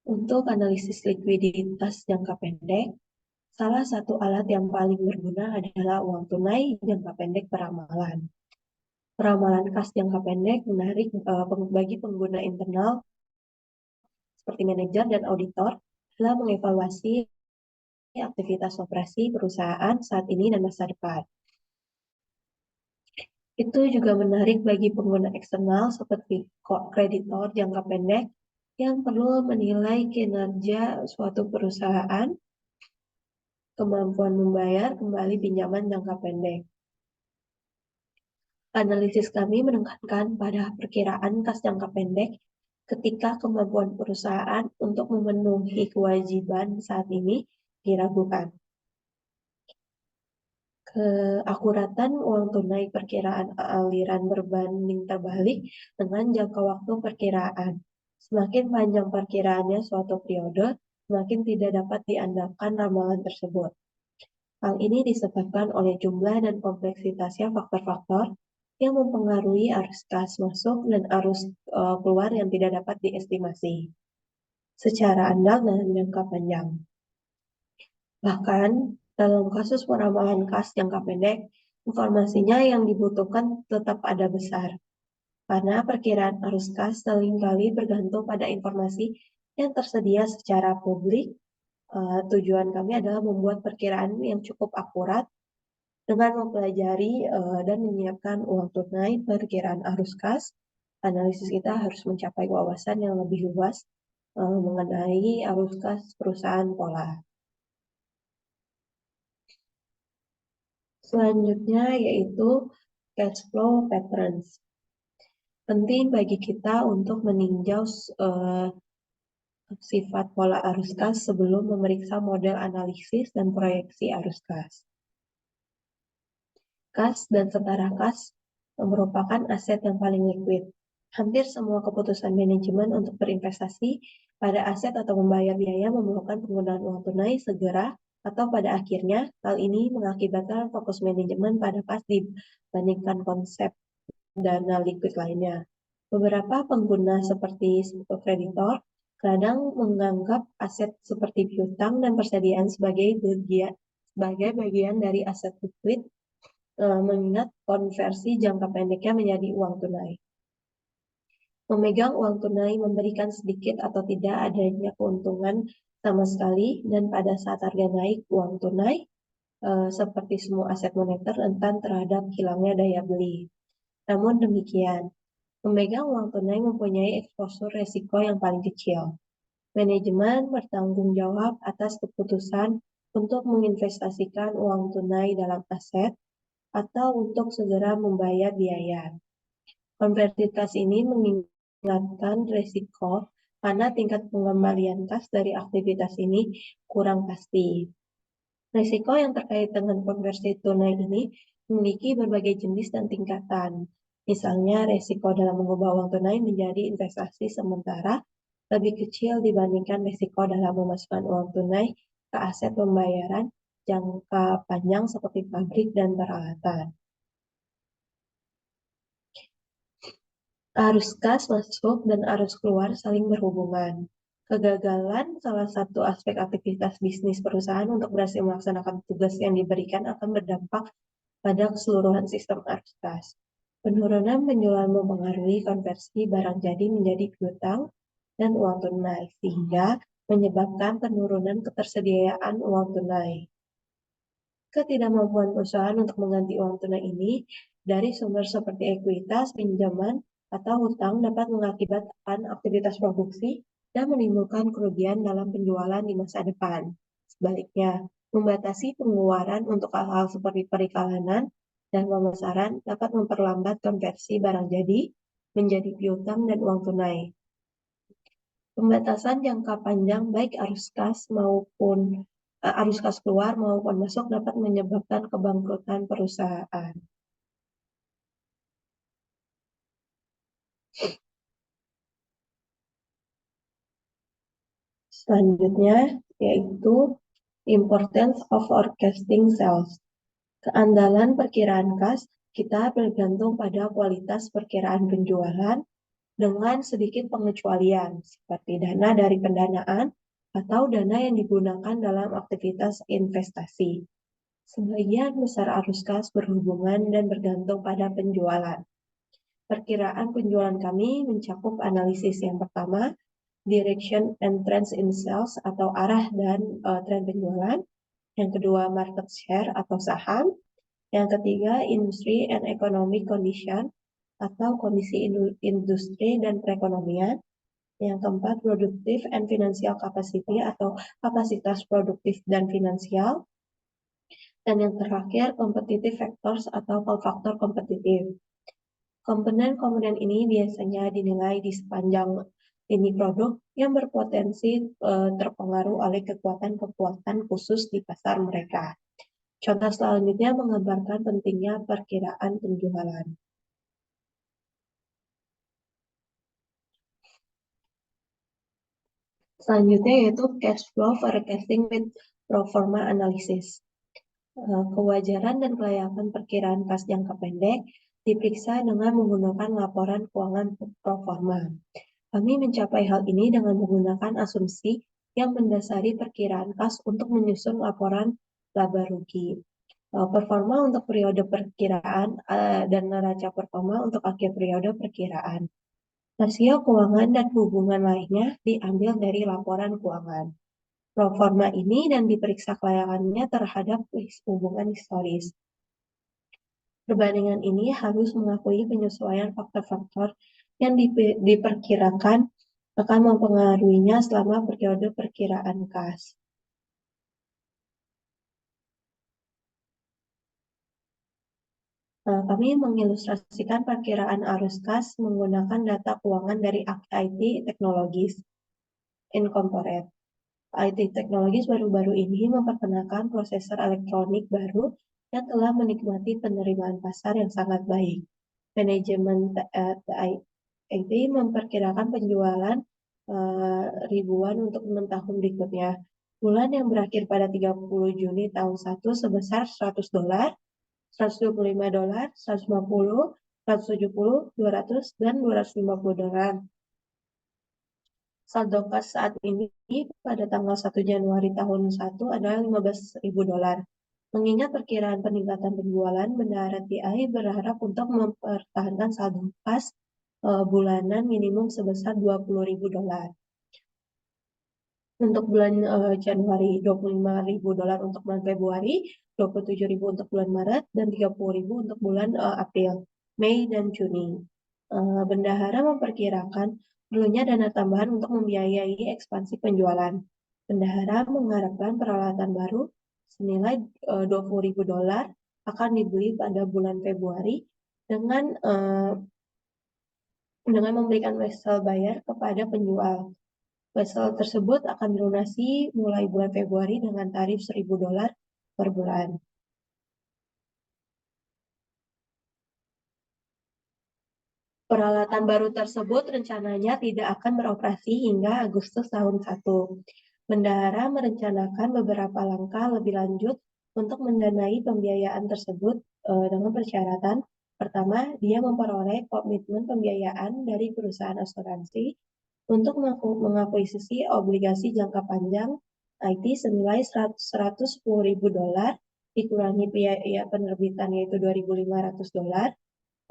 [SPEAKER 4] Untuk analisis likuiditas jangka pendek, salah satu alat yang paling berguna adalah uang tunai jangka pendek peramalan. Peramalan kas jangka pendek menarik bagi pengguna internal seperti manajer dan auditor dalam mengevaluasi aktivitas operasi perusahaan saat ini dan masa depan. Itu juga menarik bagi pengguna eksternal seperti kreditor jangka pendek yang perlu menilai kinerja suatu perusahaan, kemampuan membayar kembali pinjaman jangka pendek. Analisis kami menekankan pada perkiraan kas jangka pendek ketika kemampuan perusahaan untuk memenuhi kewajiban saat ini diragukan. Keakuratan uang tunai perkiraan aliran berbanding terbalik dengan jangka waktu perkiraan. Semakin panjang perkiraannya suatu periode, semakin tidak dapat diandalkan ramalan tersebut. Hal ini disebabkan oleh jumlah dan kompleksitasnya faktor-faktor yang mempengaruhi arus kas masuk dan arus keluar yang tidak dapat diestimasi secara andal dalam jangka panjang. Bahkan, dalam kasus penambahan kas jangka pendek, informasinya yang dibutuhkan tetap ada besar, karena perkiraan arus kas seringkali bergantung pada informasi yang tersedia secara publik. Tujuan kami adalah membuat perkiraan yang cukup akurat dengan mempelajari dan menyiapkan uang tunai, perkiraan arus kas. Analisis kita harus mencapai wawasan yang lebih luas mengenai arus kas perusahaan pola. Selanjutnya yaitu cash flow patterns. Penting bagi kita untuk meninjau sifat pola arus kas sebelum memeriksa model analisis dan proyeksi arus kas. Kas dan setara kas merupakan aset yang paling liquid. Hampir semua keputusan manajemen untuk berinvestasi pada aset atau membayar biaya memerlukan penggunaan uang tunai segera atau pada akhirnya. Hal ini mengakibatkan fokus manajemen pada kas dibandingkan konsep dana liquid lainnya. Beberapa pengguna seperti kreditor kadang menganggap aset seperti piutang dan persediaan sebagai bagian dari aset liquid, mengingat konversi jangka pendeknya menjadi uang tunai. Memegang uang tunai memberikan sedikit atau tidak adanya keuntungan sama sekali, dan pada saat harga naik, uang tunai seperti semua aset moneter rentan terhadap hilangnya daya beli. Namun demikian, memegang uang tunai mempunyai eksposur resiko yang paling kecil. Manajemen bertanggung jawab atas keputusan untuk menginvestasikan uang tunai dalam aset atau untuk segera membayar biaya. Konvertibilitas ini mengingatkan resiko karena tingkat pengembalian kas dari aktivitas ini kurang pasti. Risiko yang terkait dengan konversi tunai ini memiliki berbagai jenis dan tingkatan. Misalnya, risiko dalam mengubah uang tunai menjadi investasi sementara lebih kecil dibandingkan risiko dalam memasukkan uang tunai ke aset pembayaran jangka panjang seperti pabrik dan peralatan. Arus kas masuk dan arus keluar saling berhubungan. Kegagalan salah satu aspek aktivitas bisnis perusahaan untuk berhasil melaksanakan tugas yang diberikan akan berdampak pada keseluruhan sistem arus kas. Penurunan penjualan mempengaruhi konversi barang jadi menjadi piutang dan uang tunai, sehingga menyebabkan penurunan ketersediaan uang tunai. Ketidakmampuan perusahaan untuk mengganti uang tunai ini dari sumber seperti ekuitas, pinjaman, atau hutang dapat mengakibatkan aktivitas produksi dan menimbulkan kerugian dalam penjualan di masa depan. Sebaliknya, membatasi pengeluaran untuk hal-hal seperti periklanan dan pemasaran dapat memperlambat konversi barang jadi menjadi piutang dan uang tunai. Pembatasan jangka panjang baik arus kas keluar maupun masuk dapat menyebabkan kebangkrutan perusahaan. Selanjutnya yaitu importance of forecasting sales. Keandalan perkiraan kas kita bergantung pada kualitas perkiraan penjualan dengan sedikit pengecualian seperti dana dari pendanaan atau dana yang digunakan dalam aktivitas investasi. Sebagian besar arus kas berhubungan dan bergantung pada penjualan. Perkiraan penjualan kami mencakup analisis yang pertama, direction and trends in sales atau arah dan tren penjualan. Yang kedua, market share atau saham. Yang ketiga, industry and economic condition atau kondisi industri dan perekonomian. Yang keempat, productive and financial capacity atau kapasitas produktif dan finansial. Dan yang terakhir, competitive factors atau faktor kompetitif. Komponen-komponen ini biasanya dinilai di sepanjang lini produk yang berpotensi terpengaruh oleh kekuatan-kekuatan khusus di pasar mereka. Contoh selanjutnya menggambarkan pentingnya perkiraan penjualan. Selanjutnya yaitu cash flow forecasting with pro forma analysis. Kewajaran dan kelayakan perkiraan kas jangka pendek diperiksa dengan menggunakan laporan keuangan pro forma. Kami mencapai hal ini dengan menggunakan asumsi yang mendasari perkiraan kas untuk menyusun laporan laba rugi. Performa untuk periode perkiraan dan neraca performa untuk akhir periode perkiraan. Rasio keuangan dan hubungan lainnya diambil dari laporan keuangan. Proforma ini dan diperiksa kelayakannya terhadap hubungan historis. Perbandingan ini harus mengakui penyesuaian faktor-faktor yang diperkirakan akan mempengaruhinya selama periode perkiraan kas. Kami mengilustrasikan perkiraan arus kas menggunakan data keuangan dari IT Technologies Incorporated. IT Technologies baru-baru ini memperkenalkan prosesor elektronik baru yang telah menikmati penerimaan pasar yang sangat baik. Manajemen IT memperkirakan penjualan ribuan untuk 6 tahun berikutnya. Bulan yang berakhir pada 30 Juni tahun 1 sebesar $100, $125, $150, $170, $200, dan $250. Saldo kas saat ini pada tanggal 1 Januari tahun 1 adalah $15.000. Mengingat perkiraan peningkatan penjualan, Bendahara TI berharap untuk mempertahankan saldo kas bulanan minimum sebesar $20.000. Untuk bulan Januari, $25.000 untuk bulan Februari, $27.000 untuk bulan Maret, dan $30.000 untuk bulan April, Mei, dan Juni. Bendahara memperkirakan perlunya dana tambahan untuk membiayai ekspansi penjualan. Bendahara mengharapkan peralatan baru senilai $20.000 akan dibeli pada bulan Februari dengan memberikan wesel bayar kepada penjual. Wesel tersebut akan dilunasi mulai bulan Februari dengan tarif $1.000 per bulan. Peralatan baru tersebut rencananya tidak akan beroperasi hingga Agustus tahun 1. Bendahara merencanakan beberapa langkah lebih lanjut untuk mendanai pembiayaan tersebut dengan persyaratan. Pertama, dia memperoleh komitmen pembiayaan dari perusahaan asuransi untuk mengakuisisi obligasi jangka panjang IT senilai $110.000 dikurangi biaya penerbitan yaitu $2.500.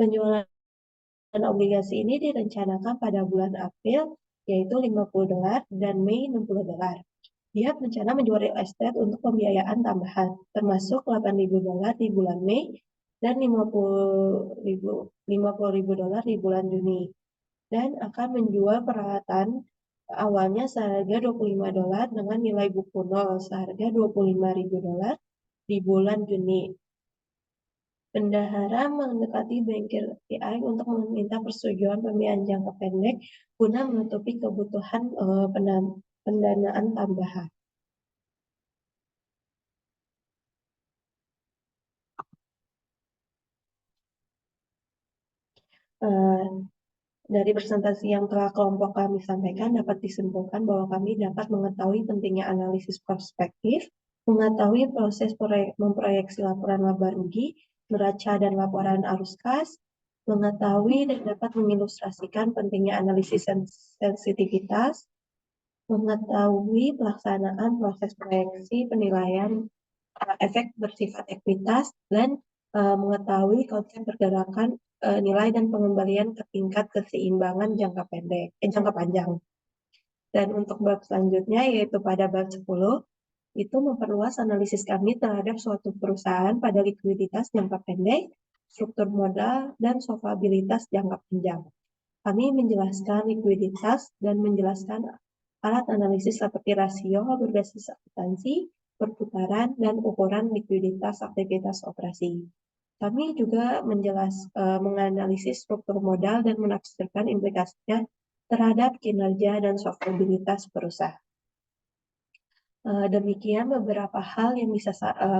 [SPEAKER 4] Penjualan obligasi ini direncanakan pada bulan April yaitu $50 dan Mei $60. Dia berencana menjual real estate untuk pembiayaan tambahan termasuk $8.000 di bulan Mei dan $50.000 di bulan Juni, dan akan menjual peralatan awalnya seharga $25 dengan nilai buku nol seharga $25.000 di bulan Juni. Bendahara mendekati bankir TI untuk meminta persetujuan pembiayaan jangka pendek guna menutupi kebutuhan pendanaan tambahan. Dari presentasi yang telah kelompok kami sampaikan dapat disimpulkan bahwa kami dapat mengetahui pentingnya analisis prospektif, mengetahui proses memproyeksi laporan laba rugi, neraca dan laporan arus kas, mengetahui dan dapat mengilustrasikan pentingnya analisis sensitivitas, mengetahui pelaksanaan proses proyeksi penilaian efek bersifat ekuitas, dan mengetahui konsep pergerakan nilai dan pengembalian ke tingkat keseimbangan jangka panjang. Dan untuk bab selanjutnya yaitu pada bab 10 itu memperluas analisis kami terhadap suatu perusahaan pada likuiditas jangka pendek, struktur modal, dan solvabilitas jangka panjang. Kami menjelaskan likuiditas dan menjelaskan alat analisis seperti rasio berbasis akuntansi, perputaran, dan ukuran likuiditas aktivitas operasi. Kami juga menganalisis struktur modal dan menafsirkan implikasinya terhadap kinerja dan solvabilitas perusahaan. Demikian beberapa hal yang bisa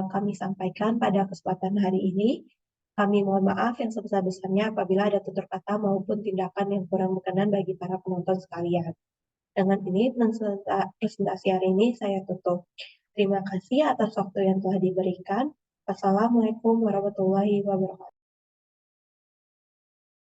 [SPEAKER 4] kami sampaikan pada kesempatan hari ini. Kami mohon maaf yang sebesar-besarnya apabila ada tutur kata maupun tindakan yang kurang berkenan bagi para penonton sekalian. Dengan ini, presentasi hari ini saya tutup. Terima kasih atas waktu yang telah diberikan. Wassalamualaikum warahmatullahi wabarakatuh.